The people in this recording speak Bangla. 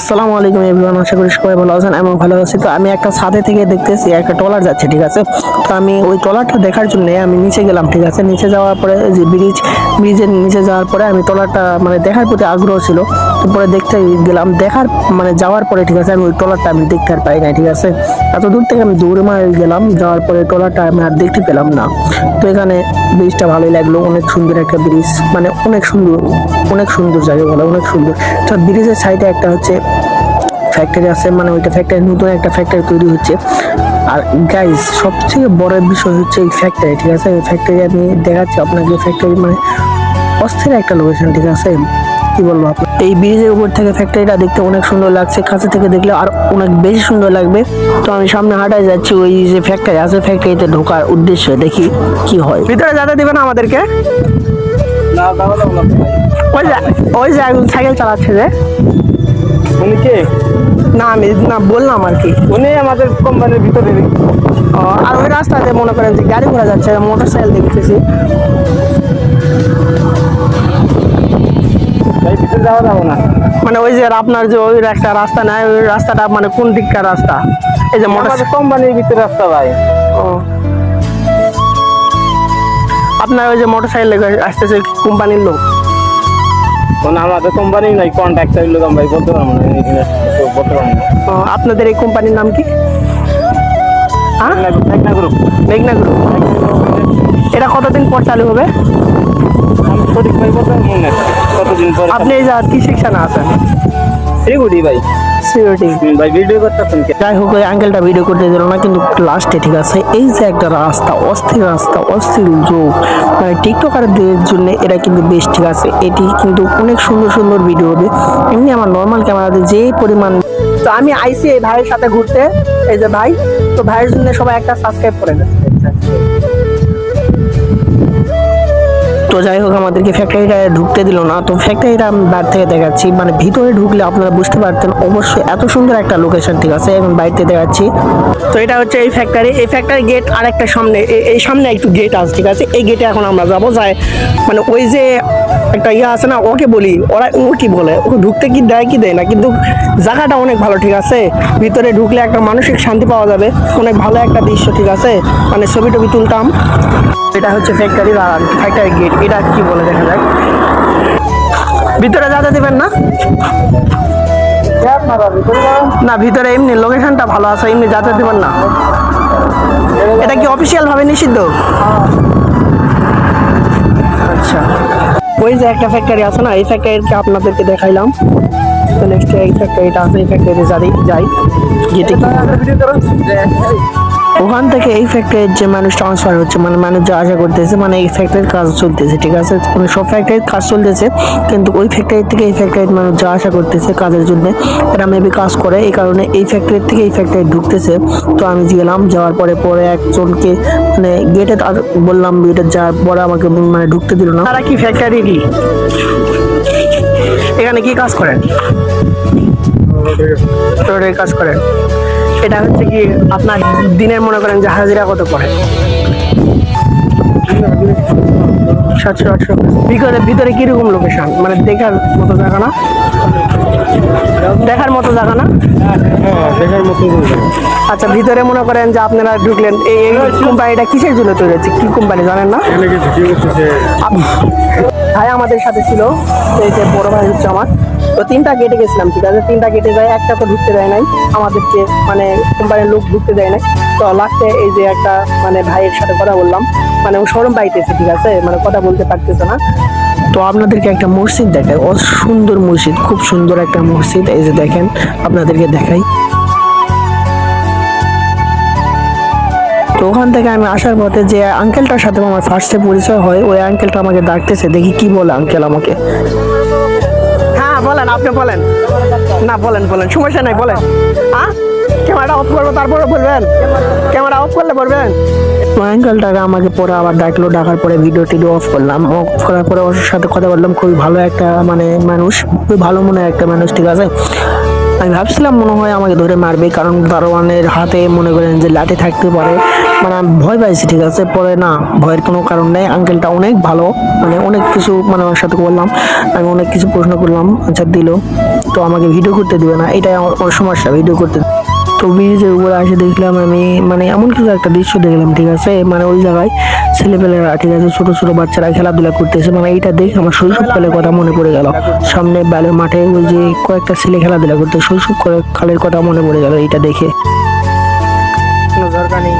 আসসালামু আলাইকুম এভরিওয়ান, আশা করি সবাই ভালো আছেন। আমি ভালো আছি। তো আমি একটা ছাদে থেকে দেখতেছি একটা ট্রলার যাচ্ছে, ঠিক আছে। তো আমি ওই ট্রলারটা দেখার জন্য আমি নিচে গেলাম, ঠিক আছে। নিচে যাওয়ার পরে যে ব্রিজের নিচে যাওয়ার পরে আমি ট্রলারটা মানে দেখার প্রতি আগ্রহ ছিল। তো পরে দেখতে গেলাম, দেখার মানে যাওয়ার পরে, ঠিক আছে, আমি ওই ট্রলারটা আমি দেখতে আর পাই নাই, ঠিক আছে। এত দূর থেকে আমি দৌড়ে মারে গেলাম, যাওয়ার পরে ট্রলারটা আমি আর দেখতে পেলাম না। তো এখানে ব্রিজটা ভালোই লাগলো, অনেক সুন্দর একটা ব্রিজ, মানে অনেক সুন্দর জায়গা, বলে অনেক সুন্দর। তো ব্রিজের সাইডে একটা হচ্ছে ফ্যাক্টরি আছে, মানে ওইটা ফ্যাক্টরি, নতুন একটা ফ্যাক্টরি তৈরি হচ্ছে। আর গাইস, সবচেয়ে বড় বিষয় হচ্ছে এই ফ্যাক্টরি, ঠিক আছে। এই ফ্যাক্টরি আমি দেখাচ্ছি আপনাকে। ফ্যাক্টরি মানে অস্থির একটা লোকেশন, ঠিক আছে। কি বলবো আপনার, এই ব্রিজের উপর থেকে ফ্যাক্টরিটা দেখতে অনেক সুন্দর লাগছে, কাছে থেকে দেখলে আর অনেক বেশি সুন্দর লাগবে। তো আমি সামনে হাঁটায় যাচ্ছি, ওই যে ফ্যাক্টরি আছে, ফ্যাক্টরিতে ঢোকার উদ্দেশ্যে, দেখি কি হয়। ভিতরে যেতে দিবেন আমাদেরকে? ওই যে একজন সাইকেল চালাচ্ছে, যে উনি কে? না আমি না বললাম আর কি, উনি আমাদের কোম্পানির ভিতরে। আর ওই রাস্তাতে মনে করেন যে গাড়ি ঘোড়া যাচ্ছে, মোটর সাইকেল দেখতেছি। ভিতরে যাওয়া যাবো না, মানে ওই যে আপনার যে ওই একটা রাস্তা নাই, ওই রাস্তাটা মানে কোন দিককার রাস্তা? এই যে মোটর কোম্পানির ভিতরে রাস্তা ভাই। ও, আপনার ওই যে মোটর সাইকেল আসতেছে কোম্পানির লোক? আমাদের কোম্পানি নাই, কন্ট্রাক্টর লোক, ভাই বলতে পারবো না, বলতে পারবো না। আপনাদের এই কোম্পানির নাম কি? মেঘনা গ্রুপ। মেঘনা গ্রুপ। এটা কতদিন পর চালু হবে? আমি সঠিক ভাই বলতে পারবো না কতদিন পর। আপনি এই যে কি সেকশনে আছেন? শ্রীগুড়ি ভাই। সিকিউরিটি ভাই ভিডিও করতেছেন? যাই হোক, ওই আঙ্কেলটা ভিডিও করতে দিল না, কিন্তু লাস্টে, ঠিক আছে, এই যে একটা রাস্তা, অস্থির যোগ, মানে টিকটকারদের জন্য এটা কিন্তু বেশ, ঠিক আছে। এটি কিন্তু অনেক সুন্দর সুন্দর ভিডিও হবে। এমনি আমার নর্মাল ক্যামেরাতে যে পরিমাণ। তো আমি আইসি এই ভাইয়ের সাথে ঘুরতে, এই যে ভাই, তো ভাইয়ের জন্য সবাই একটা সাবস্ক্রাইব করে দেন। তো যাই হোক, আমাদেরকে ফ্যাক্টরিটা ঢুকতে দিল না। তো ফ্যাক্টরিটা আমি বাইরে থেকে দেখাচ্ছি, মানে ভিতরে ঢুকলে আপনারা বুঝতে পারতেন অবশ্যই, এত সুন্দর একটা লোকেশন, ঠিক আছে। এখন বাইরে থেকে দেখাচ্ছি। তো এটা হচ্ছে এই ফ্যাক্টরি গেট, আর একটা সামনে, এই সামনে একটু গেট আছে, ঠিক আছে। এই গেটে এখন আমরা যাবো, যাই মানে ওই যে একটা ইয়ে আছে না, ওকে বলি, ও কি বলে, ওকে ঢুকতে কি দেয় কি দেয় না, কিন্তু জায়গাটা অনেক ভালো, ঠিক আছে। ভিতরে ঢুকলে একটা মানসিক শান্তি পাওয়া যাবে, অনেক ভালো একটা দৃশ্য, ঠিক আছে। মানে ছবি টবি তুলতাম। এটা হচ্ছে ফ্যাক্টরি গেট, এটা কি বলে দেখা যাক। ভিতরে যেতে দিবেন না? না, ভিতরে এমনি লোকেশনটা ভালো আছে, এমনি যেতে দিবেন না। এটা কি অফিসিয়াল ভাবে নিষিদ্ধ? আচ্ছা, ওই যে একটা ফ্যাক্টরি আছে না, এই ফ্যাক্টরিকে আপনাদেরকে দেখাইলাম। তো নেক্সট এই ফ্যাক্টরিটা আছে, এই ফ্যাক্টরি যাই যেতে কি ওখান থেকে এই ফ্যাক্টরির যে মানুষ ট্রান্সফার হচ্ছে, মানে মানুষ যা আশা করতেছে, মানে এই ফ্যাক্টরির কাজ চলতেছে, ঠিক আছে। মানে সব ফ্যাক্টরির কাজ চলতেছে, কিন্তু ওই ফ্যাক্টরি থেকে এই ফ্যাক্টরির মানুষ যা আশা করতেছে কাজের জন্য, এরা মেবি কাজ করে, এই কারণে এই ফ্যাক্টরি থেকে এই ফ্যাক্টরি ঢুকতেছে। তো আমি গেলাম, যাওয়ার পরে একজনকে মানে গেটে আর বললাম, গেটে যাওয়ার পরে আমাকে মানে ঢুকতে দিল না। তারা কি ফ্যাক্টরি কি, এখানে কি কাজ করেন? কাজ করেন। এটা হচ্ছে কি আপনার দিনের মনে করেন যে হাজিরা কত পড়ে? 700-800। ভিতরে কিরকম লোকেশন, মানে দেখার মতো জায়গা না? দেখার মতো জায়গা না? আচ্ছা, ভিতরে মনে করেন যে আপনারা ঢুকলেন, এই কোম্পানিটা কিসের জন্য তৈরি হচ্ছে, কি কোম্পানি জানেন না? ভাই আমাদের সাথে ছিল, এই যে বড় ভাই হচ্ছে আমার। তো 3টা গেটে গেছিলাম, ঠিক আছে। 3টা গেটে যাই, একটা তো ঢুকতে দেয় নাই আমাদেরকে, মানে কোম্পানির লোক ঢুকতে দেয় নাই। তো লাস্টে এই যে একটা মানে ভাইয়ের সাথে কথা বললাম, মানে ও শরম পাইতেছে, ঠিক আছে, মানে কথা বলতে পারতেছে না। তো আপনাদেরকে একটা মসজিদ দেখাই, সুন্দর মসজিদ, খুব সুন্দর একটা মসজিদ, এই যে দেখেন, আপনাদেরকে দেখাই। তো ওখান থেকে আমি আসার পথে যে আঙ্কেলটার সাথে আমার ফার্স্টে পরিচয় হয়, ওই আঙ্কেলটা আমাকে ডাকতেছে, দেখি কি বলে আঙ্কেল আমাকে। হ্যাঁ বলেন, আপনি বলেন না, বলেন সমস্যা নাই, বলেন। হ্যাঁ, ক্যামেরাটা অফ করবো, তারপরে বলবেন, ক্যামেরা অফ করলে বলবেন। আঙ্কেলটাকে আমাকে পরে আবার ডাকলো, ডাকার পরে ভিডিও অফ করলাম। অফ করার পরে ওর সাথে কথা বললাম, খুবই ভালো একটা মানে মানুষ, খুবই ভালো মনে একটা মানুষ, ঠিক আছে। আমি ভাবছিলাম মনে হয় আমাকে ধরে মারবে, কারণ দারোয়ানের হাতে মনে করেন যে লাঠি থাকতে পারে, মানে আমি ভয় পাইছি। ঠিক আছে, পরে না, ভয়ের কোনো কারণ নেই। আঙ্কেলটা অনেক ভালো, মানে অনেক কিছু, মানে ওর সাথে বললাম, আমি অনেক কিছু প্রশ্ন করলাম, আচ্ছা দিল। তো আমাকে ভিডিও করতে দিবে না, এটাই আমার ওর সমস্যা, ভিডিও করতে। তো ব্রিজের উপরে এসে দেখলাম আমি, মানে এমন কিছু একটা দৃশ্য দেখলাম। ঠিক আছে, মানে ওই জায়গায় ছেলেপেলেরা, ঠিক আছে, ছোট ছোট বাচ্চারা খেলাধুলা করতেছে। মানে এইটা দেখে আমার শৈশবকালের কথা মনে পড়ে গেল। সামনে বালের মাঠে ওই যে কয়েকটা ছেলে খেলাধুলা করতে, শৈশব কালের কথা মনে পড়ে গেল এইটা দেখে। কোনো দরকার নেই।